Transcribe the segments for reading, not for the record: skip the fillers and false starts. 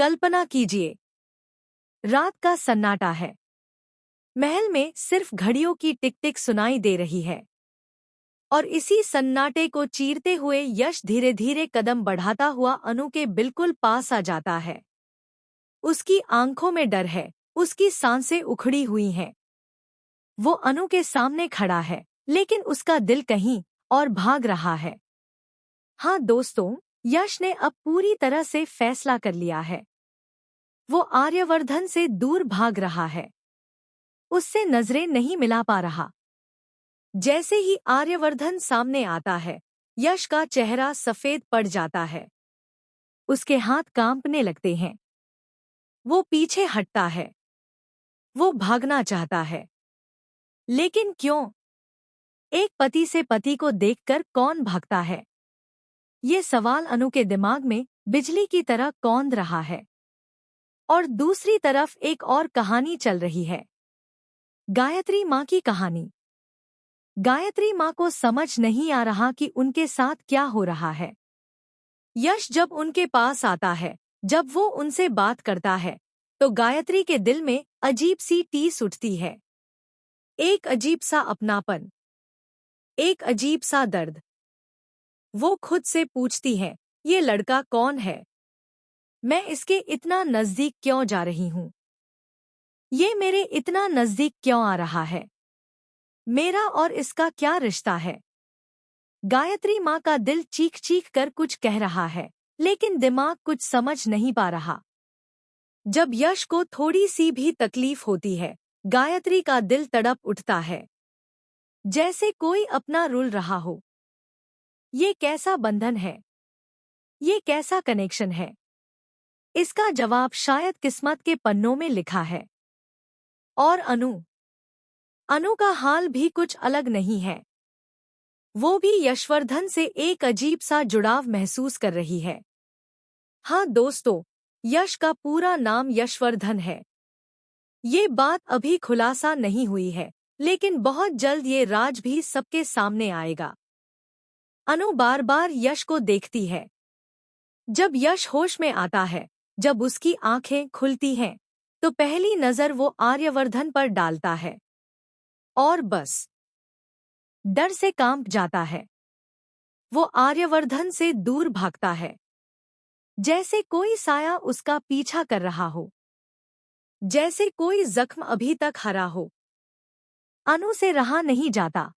कल्पना कीजिए, रात का सन्नाटा है। महल में सिर्फ घड़ियों की टिक टिक सुनाई दे रही है और इसी सन्नाटे को चीरते हुए यश धीरे धीरे कदम बढ़ाता हुआ अनु के बिल्कुल पास आ जाता है। उसकी आंखों में डर है, उसकी सांसें उखड़ी हुई हैं। वो अनु के सामने खड़ा है, लेकिन उसका दिल कहीं और भाग रहा है। हाँ दोस्तों, यश ने अब पूरी तरह से फैसला कर लिया है। वो आर्यवर्धन से दूर भाग रहा है, उससे नजरें नहीं मिला पा रहा। जैसे ही आर्यवर्धन सामने आता है, यश का चेहरा सफेद पड़ जाता है। उसके हाथ कांपने लगते हैं। वो पीछे हटता है। वो भागना चाहता है, लेकिन क्यों? एक पति से पति को देखकर कौन भागता है? ये सवाल अनु के दिमाग में बिजली की तरह कौंध रहा है। और दूसरी तरफ एक और कहानी चल रही है, गायत्री माँ की कहानी। गायत्री माँ को समझ नहीं आ रहा कि उनके साथ क्या हो रहा है। यश जब उनके पास आता है, जब वो उनसे बात करता है, तो गायत्री के दिल में अजीब सी टीस उठती है। एक अजीब सा अपनापन, एक अजीब सा दर्द। वो खुद से पूछती है, ये लड़का कौन है? मैं इसके इतना नजदीक क्यों जा रही हूँ? ये मेरे इतना नजदीक क्यों आ रहा है? मेरा और इसका क्या रिश्ता है? गायत्री माँ का दिल चीख चीख कर कुछ कह रहा है, लेकिन दिमाग कुछ समझ नहीं पा रहा। जब यश को थोड़ी सी भी तकलीफ होती है, गायत्री का दिल तड़प उठता है, जैसे कोई अपना रुल रहा हो। ये कैसा बंधन है? ये कैसा कनेक्शन है? इसका जवाब शायद किस्मत के पन्नों में लिखा है। और अनु का हाल भी कुछ अलग नहीं है। वो भी यशवर्धन से एक अजीब सा जुड़ाव महसूस कर रही है। हाँ दोस्तों, यश का पूरा नाम यशवर्धन है। ये बात अभी खुलासा नहीं हुई है, लेकिन बहुत जल्द ये राज भी सबके सामने आएगा। अनु बार बार यश को देखती है। जब यश होश में आता है, जब उसकी आंखें खुलती हैं, तो पहली नजर वो आर्यवर्धन पर डालता है और बस डर से कांप जाता है। वो आर्यवर्धन से दूर भागता है, जैसे कोई साया उसका पीछा कर रहा हो, जैसे कोई जख्म अभी तक हरा हो। अनु से रहा नहीं जाता।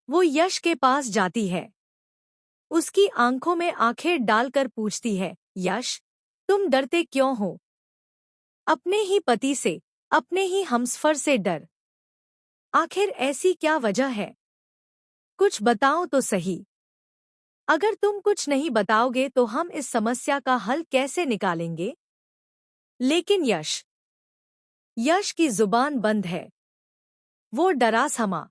वो यश के पास जाती है, उसकी आंखों में आंखें डालकर पूछती है, यश, तुम डरते क्यों हो? अपने ही पति से, अपने ही हमसफर से डर। आखिर ऐसी क्या वजह है? कुछ बताओ तो सही। अगर तुम कुछ नहीं बताओगे तो हम इस समस्या का हल कैसे निकालेंगे? लेकिन यश की जुबान बंद है। वो डरा समा।